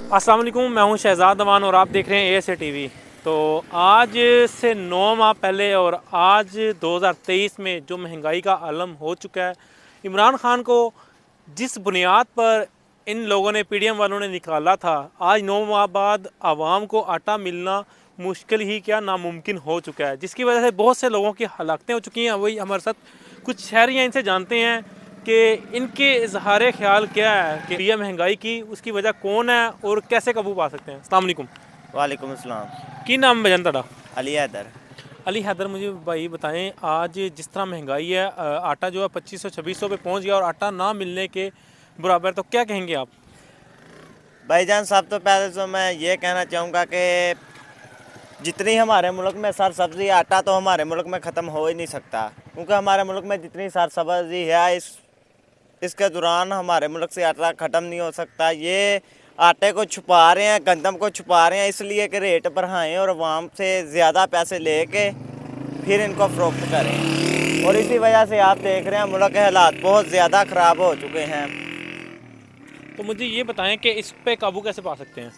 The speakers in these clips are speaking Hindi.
अस्सलाम वालेकुम, मैं हूं शहजाद अमान और आप देख रहे हैं ASA TV। तो आज से 9 माह पहले और आज 2023 में जो महंगाई का आलम हो चुका है, इमरान खान को जिस बुनियाद पर इन लोगों ने PDM वालों ने निकाला था, आज 9 माह बाद आवाम को आटा मिलना मुश्किल ही क्या नामुमकिन हो चुका है, जिसकी वजह से बहुत से लोगों की हलाकतें हो चुकी हैं। वही हमारे साथ कुछ शहरी हैं, इनसे जानते हैं कि इनके इजहार ख्याल क्या है कि ये महंगाई की उसकी वजह कौन है और कैसे काबू पा सकते हैं। अस्सलाम वालेकुम। वालेकुम अस्सलाम। की नाम भजन तड़ा? अली हैदर। अली हैदर, मुझे भाई बताएं, आज जिस तरह महंगाई है, आटा जो है 2500-2600 पे पहुंच गया और आटा ना मिलने के बराबर, तो क्या कहेंगे आप? भाईजान, सब तो पहले तो मैं ये कहना चाहूँगा कि जितनी हमारे मुल्क में सर सब्ज़ी आटा तो हमारे मुल्क में ख़त्म हो ही नहीं सकता, क्योंकि हमारे मुल्क में जितनी सर सब्ज़ी है इसके दौरान हमारे मुल्क से आटा ख़त्म नहीं हो सकता। ये आटे को छुपा रहे हैं, गंदम को छुपा रहे हैं इसलिए कि रेट बढ़ाएं और अवाम से ज़्यादा पैसे लेके फिर इनको फ़रोख्त करें, और इसी वजह से आप देख रहे हैं मुल्क के हालात बहुत ज़्यादा ख़राब हो चुके हैं। तो मुझे ये बताएं कि इस पे काबू कैसे पा सकते हैं?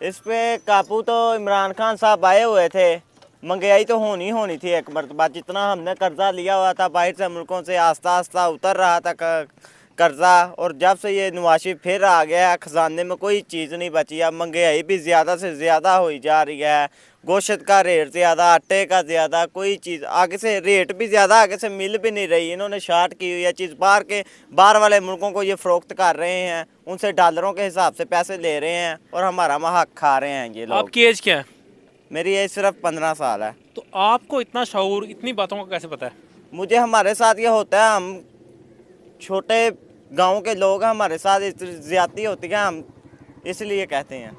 इस पे काबू तो इमरान खान साहब आए हुए थे। महंगाई तो होनी थी एक मरतबा। जितना हमने कर्जा लिया हुआ था बाहर से मुल्कों से, आस्ता आस्ता उतर रहा था कर्जा, और जब से ये नवाज शरीफ फिर आ गया खजाने में कोई चीज़ नहीं बची। अब महंगाई भी ज़्यादा से ज़्यादा हो जा रही है। गोश्त का रेट ज़्यादा, आटे का ज़्यादा, कोई चीज़ आगे से रेट भी ज़्यादा आगे से मिल भी नहीं रही। इन्होंने शार्ट की हुई है चीज़, बाहर वाले मुल्कों को ये फ़रोख्त कर रहे हैं, उनसे डॉलरों के हिसाब से पैसे ले रहे हैं और हमारा हक खा रहे हैं ये लोग। आपकी एज क्या है? मेरी एज सिर्फ 15 साल है। तो आपको इतना शऊर, इतनी बातों का कैसे पता है? मुझे हमारे साथ ये होता है, हम छोटे गांव के लोग हैं, हमारे साथ ज्यादती होती है, हम इसलिए कहते हैं।